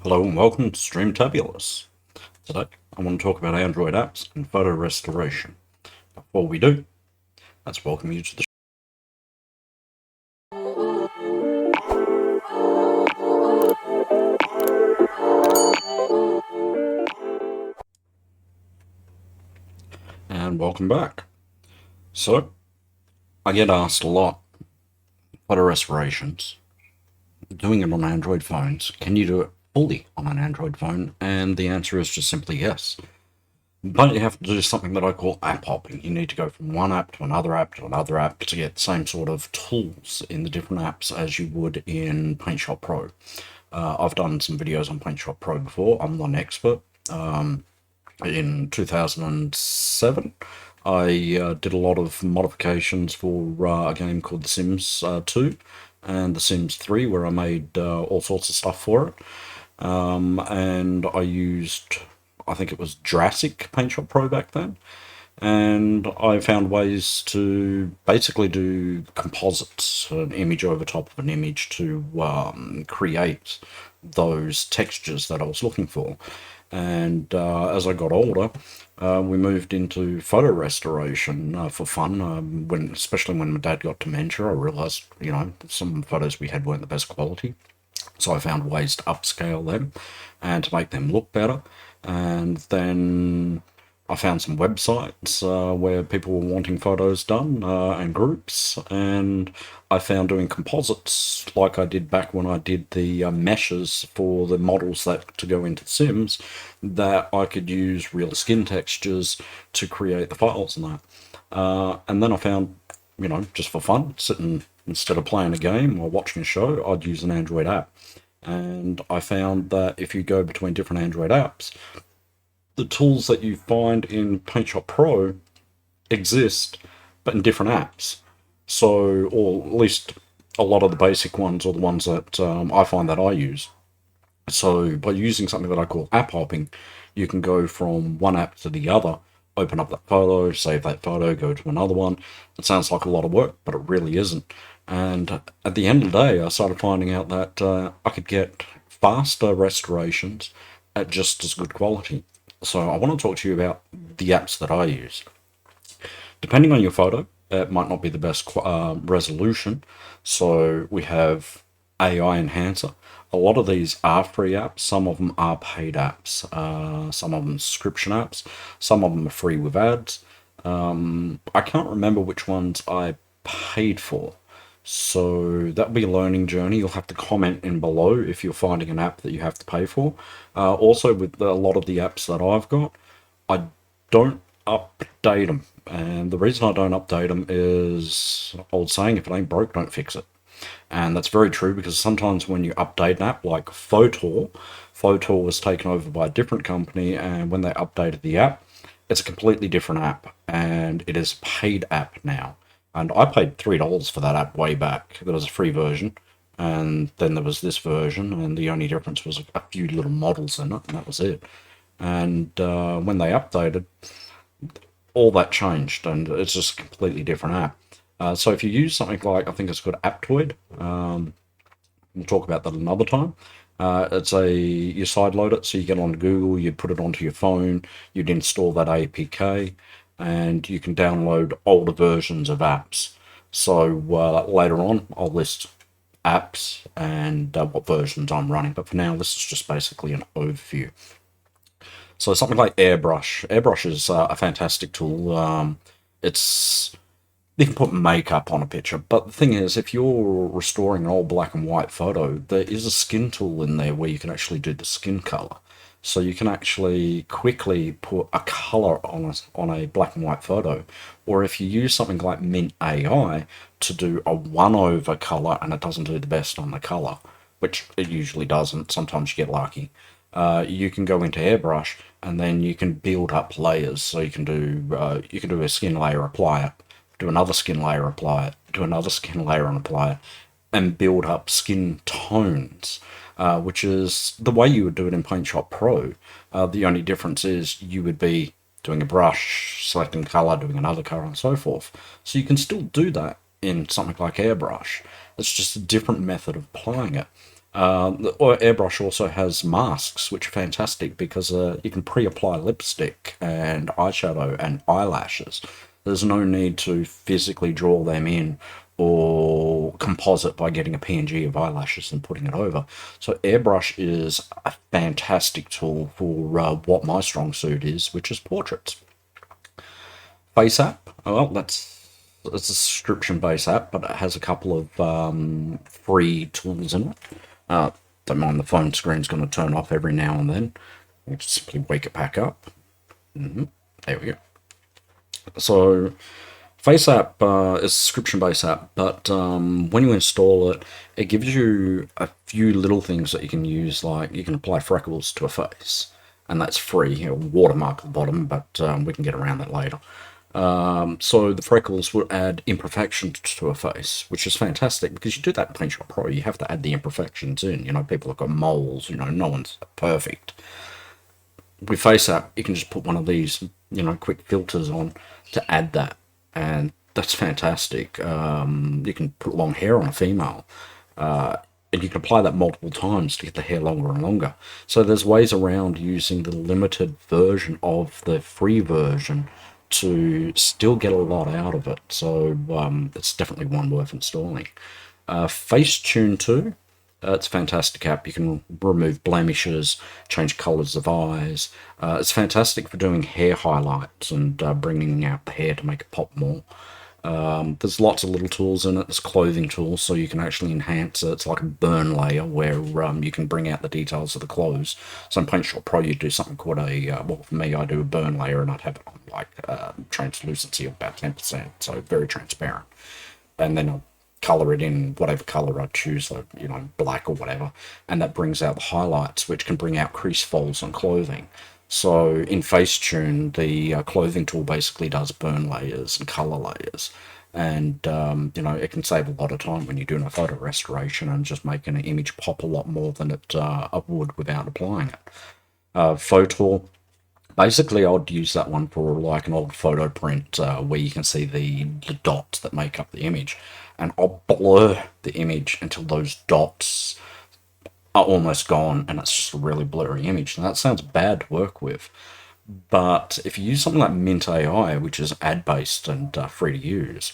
Hello and welcome to Stream Tabulous. Today I want to talk about Android apps and photo restoration. Before we do, let's welcome you to the and welcome back. So, I get asked a lot, photo restorations, doing it on Android phones, can you do it fully on an Android phone? And the answer is just simply yes. But you have to do something that I call app hopping. You need to go from one app to another app to another app to get the same sort of tools in the different apps as you would in PaintShop Pro. I've done some videos on PaintShop Pro before. I'm not an expert. In 2007, I did a lot of modifications for a game called The Sims 2 and The Sims 3, where I made all sorts of stuff for it. And I used, I think it was Jurassic PaintShop Pro back then. And I found ways to basically do composites, an image over top of an image, to create those textures that I was looking for. And as I got older, we moved into photo restoration for fun. Especially when my dad got dementia, I realized, some photos we had weren't the best quality. So I found ways to upscale them and to make them look better. And then I found some websites where people were wanting photos done and groups, and I found doing composites like I did back when I did the meshes for the models that to go into Sims, that I could use real skin textures to create the files and that. And then I found, just for fun, sitting instead of playing a game or watching a show, I'd use an Android app. And I found that if you go between different Android apps, the tools that you find in PaintShop Pro exist, but in different apps. So, or at least a lot of the basic ones, or the ones that I find that I use. So, by using something that I call app hopping, you can go from one app to the other, open up that photo, save that photo, go to another one. It sounds like a lot of work, but it really isn't. And at the end of the day, I started finding out that I could get faster restorations at just as good quality. So I want to talk to you about the apps that I use. Depending on your photo, it might not be the best resolution. So we have AI Enhancer. A lot of these are free apps. Some of them are paid apps. Some of them subscription apps. Some of them are free with ads. I can't remember which ones I paid for. So that'll be a learning journey. You'll have to comment in below if you're finding an app that you have to pay for. Also, with a lot of the apps that I've got, I don't update them. And the reason I don't update them is old saying, if it ain't broke, don't fix it. And that's very true, because sometimes when you update an app like Fotor was taken over by a different company, and when they updated the app, it's a completely different app, and it is a paid app now. And I paid $3 for that app way back. There was a free version, and then there was this version, and the only difference was a few little models in it, and that was it. And when they updated, all that changed, and it's just a completely different app. So if you use something like, I think it's called Aptoid, we'll talk about that another time. You sideload it, so you get on Google, you put it onto your phone, you'd install that APK, and you can download older versions of apps. So later on, I'll list apps and what versions I'm running. But for now, this is just basically an overview. So something like AirBrush. AirBrush is a fantastic tool. It's You can put makeup on a picture, but the thing is, if you're restoring an old black and white photo, there is a skin tool in there where you can actually do the skin color. So you can actually quickly put a color on a black and white photo. Or if you use something like MintAI to do a 1/over color and it doesn't do the best on the color, which it usually doesn't, sometimes you get lucky, you can go into AirBrush and then you can build up layers. So you can do a skin layer, apply it, do another skin layer, apply it, do another skin layer and apply it, and build up skin tones, which is the way you would do it in PaintShop Pro. The only difference is you would be doing a brush, selecting color, doing another color, and so forth. So you can still do that in something like AirBrush. It's just a different method of applying it. Or AirBrush also has masks, which are fantastic because you can pre-apply lipstick and eyeshadow and eyelashes. There's no need to physically draw them in or composite by getting a PNG of eyelashes and putting it over. So AirBrush is a fantastic tool for what my strong suit is, which is portraits. FaceApp, well, it's a subscription-based app, but it has a couple of free tools in it. Don't mind the phone screen's going to turn off every now and then. You just simply wake it back up. There we go. So FaceApp is a subscription-based app, but when you install it, it gives you a few little things that you can use, like you can apply freckles to a face, and that's free. You know, watermark at the bottom, but we can get around that later. So the freckles will add imperfections to a face, which is fantastic because you do that in PaintShop Pro, you have to add the imperfections in. You know, people have got moles, you know, no one's perfect. With FaceApp, you can just put one of these, you know, quick filters on to add that, and that's fantastic. You can put long hair on a female, and you can apply that multiple times to get the hair longer and longer. So there's ways around using the limited version of the free version to still get a lot out of it. So it's definitely one worth installing. Facetune 2. It's a fantastic app. You can remove blemishes, change colors of eyes. It's fantastic for doing hair highlights and bringing out the hair to make it pop more. There's lots of little tools in it. There's clothing tools, so you can actually enhance it. It's like a burn layer where you can bring out the details of the clothes. So in PaintShop Pro, you do something called well, for me, I do a burn layer, and I'd have it on like translucency of about 10%, so very transparent. And then I'll color it in whatever color I choose, like, you know, black or whatever, and that brings out the highlights, which can bring out crease folds on clothing. So in Facetune, the clothing tool basically does burn layers and color layers, and you know, it can save a lot of time when you're doing a photo restoration and just making an image pop a lot more than it would without applying it. Fotor. Basically, I'd use that one for like an old photo print where you can see the dots that make up the image. And I'll blur the image until those dots are almost gone and it's just a really blurry image. And that sounds bad to work with. But if you use something like MintAI, which is ad-based and free to use,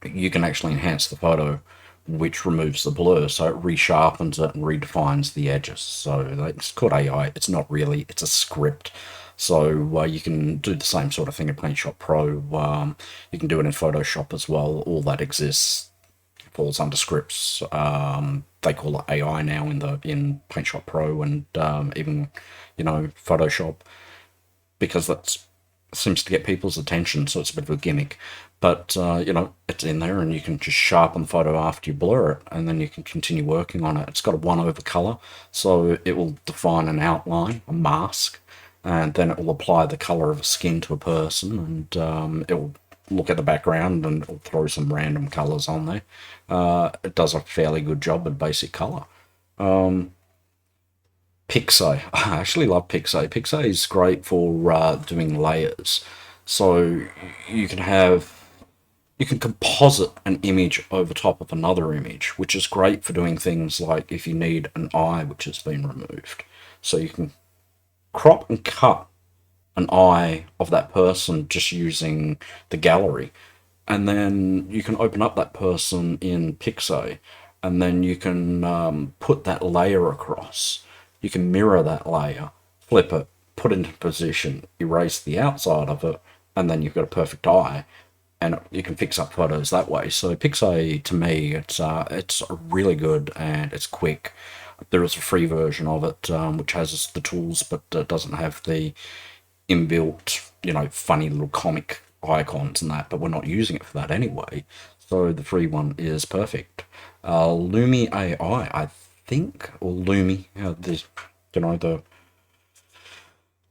you can actually enhance the photo, which removes the blur, so it resharpens it and redefines the edges. So it's called AI. It's not really, it's a script. So you can do the same sort of thing in PaintShop Pro. You can do it in Photoshop as well. All that exists falls under scripts. They call it AI now in PaintShop Pro and even, you know, Photoshop, because that seems to get people's attention, so it's a bit of a gimmick. But, you know, it's in there and you can just sharpen the photo after you blur it, and then you can continue working on it. It's got a 1/over color, so it will define an outline, a mask, and then it will apply the color of a skin to a person, and it will look at the background and it'll throw some random colors on there. It does a fairly good job at basic color. PicSay. I actually love PicSay. PicSay is great for doing layers. So you can composite an image over top of another image, which is great for doing things like if you need an eye which has been removed. So you can crop and cut an eye of that person just using the gallery, and then you can open up that person in PicSay, and then you can put that layer across. You can mirror that layer, flip it, put it into position, erase the outside of it, and then you've got a perfect eye, and you can fix up photos that way. So PicSay, to me, it's really good and it's quick. There is a free version of it, which has the tools, but doesn't have the inbuilt, you know, funny little comic icons and that, but we're not using it for that anyway. So the free one is perfect. Lumii AI, I think, or Lumii, you know, the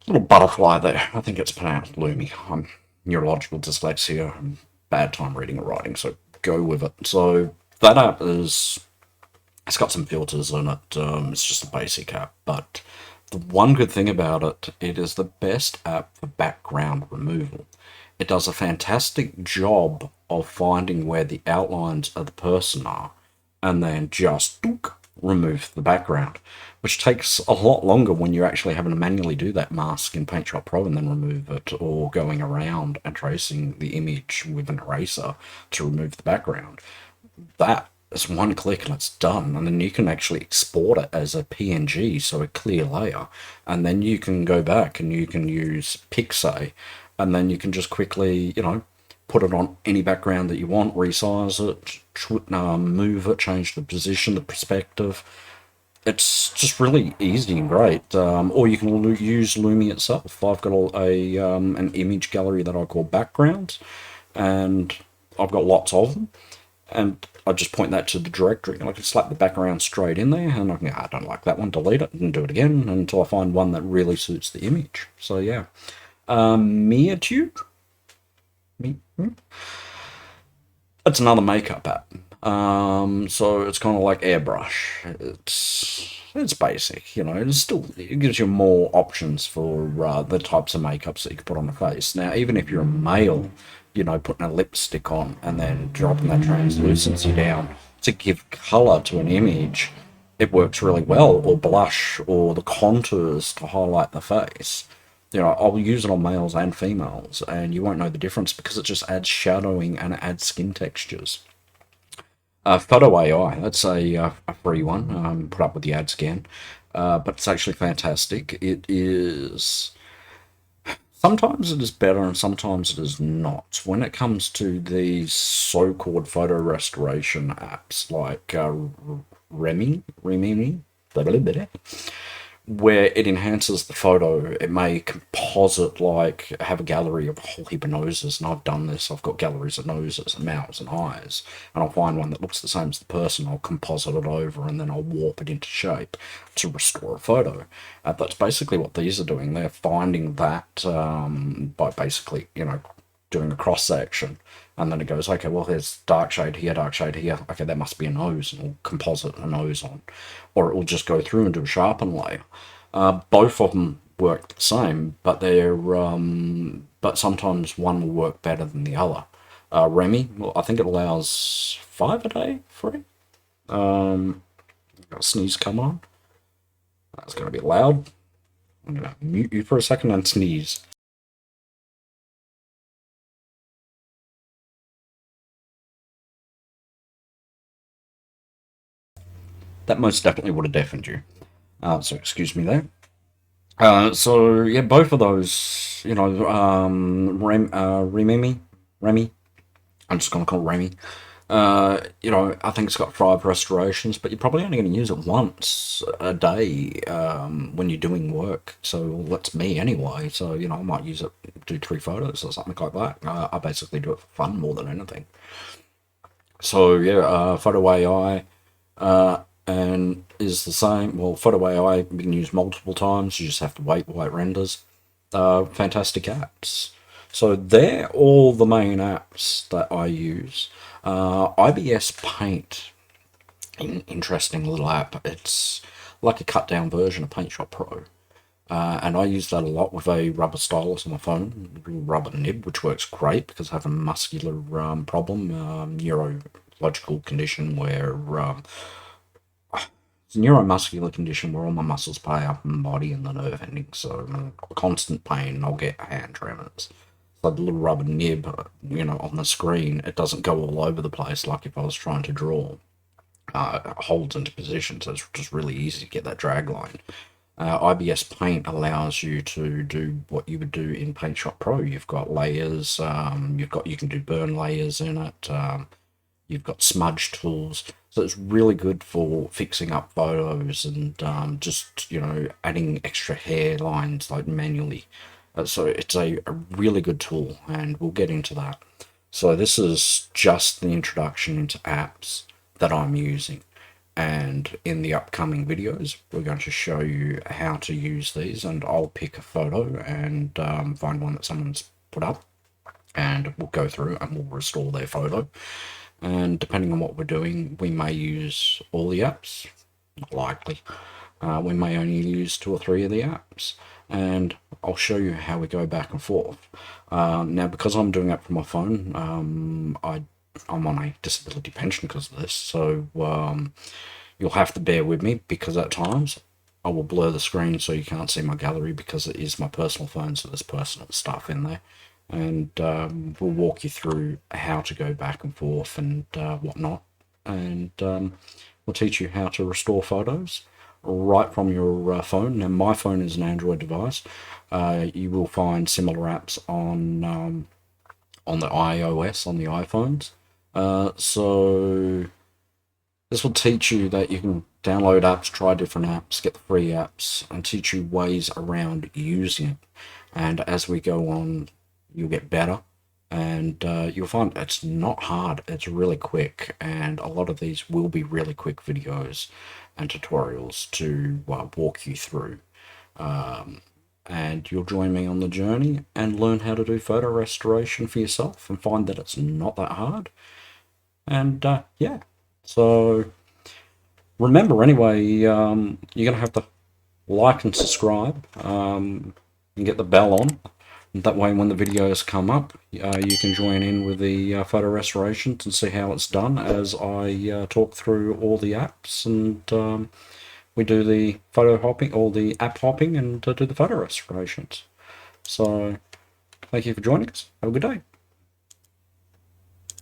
little butterfly there. I think it's pronounced Lumii. I'm neurological dyslexia and bad time reading and writing, so go with it. So that app it's got some filters in it. It's just a basic app, but the one good thing about it, it is the best app for background removal. It does a fantastic job of finding where the outlines of the person are, and then just remove the background, which takes a lot longer when you're actually having to manually do that mask in Paint Pro and then remove it, or going around and tracing the image with an eraser to remove the background. That is one click and it's done, and then you can actually export it as a PNG, so a clear layer, and then you can go back and you can use PicSay, and then you can just quickly, put it on any background that you want, resize it, move it, change the position, the perspective. It's just really easy and great. Or you can use Lumii itself. I've got an image gallery that I call backgrounds, and I've got lots of them. And I just point that to the directory, and I can slap the background straight in there, and I can go, I don't like that one, delete it, and do it again until I find one that really suits the image. So yeah. Meitu? It's another makeup app. So it's kind of like AirBrush. It's basic, it gives you more options for the types of makeups that you can put on the face. Now, even if you're a male, putting a lipstick on and then dropping that translucency down to give color to an image, it works really well. Or blush, or the contours to highlight the face. I'll use it on males and females, and you won't know the difference because it just adds shadowing and it adds skin textures. PhotoAI, that's a free one, put up with the ad scan, but it's actually fantastic. It is... Sometimes it is better and sometimes it is not. When it comes to these so-called photo restoration apps like Remini, blah, blah, blah, where it enhances the photo, it may composite, like have a gallery of a whole heap of noses, and I've done this. I've got galleries of noses and mouths and eyes, and I'll find one that looks the same as the person, I'll composite it over, and then I'll warp it into shape to restore a photo. That's basically what these are doing. They're finding that by basically, doing a cross section, and then it goes, okay, well, there's dark shade here, okay, that must be a nose, and it'll composite a nose on, or it will just go through and do a sharpen layer. Both of them work the same, but but sometimes one will work better than the other. Remy, well, I think it allows 5 a day free. Got a sneeze come on. That's gonna be loud. I'm gonna mute you for a second and sneeze. That most definitely would have deafened you. So excuse me there. So yeah, both of those, Remy. I'm just gonna call it Remy. I think it's got 5 restorations, but you're probably only going to use it once a day when you're doing work. So that's me anyway. So I might use it, do 3 photos or something like that. I basically do it for fun more than anything. So yeah, Photo AI. And is the same. Well, PhotoAI you can use multiple times. You just have to wait while it renders. Fantastic apps. So they're all the main apps that I use. IBS Paint, interesting little app. It's like a cut down version of Paint Pro. And I use that a lot with a rubber stylus on my phone, rubber nib, which works great because I have a muscular problem, neurological condition where it's a neuromuscular condition where all my muscles play up in the body and the nerve endings, so I'm in constant pain and I'll get hand tremors. So the little rubber nib, on the screen, it doesn't go all over the place like if I was trying to draw. It holds into position, so it's just really easy to get that drag line. IBS Paint allows you to do what you would do in Paint Pro. You've got layers, you can do burn layers in it. You've got smudge tools, so it's really good for fixing up photos and just adding extra hairlines like manually. So it's a really good tool, and we'll get into that. So this is just the introduction into apps that I'm using, and in the upcoming videos we're going to show you how to use these, and I'll pick a photo and find one that someone's put up, and we'll go through and we'll restore their photo. And depending on what we're doing, we may use all the apps, not likely. We may only use 2 or 3 of the apps, and I'll show you how we go back and forth. Now, because I'm doing it from my phone, I'm on a disability pension because of this, so You'll have to bear with me because at times I will blur the screen so you can't see my gallery because it is my personal phone, so there's personal stuff in there. And we'll walk you through how to go back and forth and whatnot. And we'll teach you how to restore photos right from your phone. Now, my phone is an Android device. You will find similar apps on the iOS, on the iPhones. So this will teach you that you can download apps, try different apps, get the free apps, and teach you ways around using it. And as we go on, you'll get better. And you'll find it's not hard, it's really quick. And a lot of these will be really quick videos and tutorials to walk you through. And you'll join me on the journey and learn how to do photo restoration for yourself and find that it's not that hard. And yeah, so remember anyway, you're going to have to like and subscribe and get the bell on. That way when the videos come up, you can join in with the photo restorations and see how it's done as I talk through all the apps and we do the photo hopping, all the app hopping, and do the photo restorations. So thank you for joining us. Have a good day.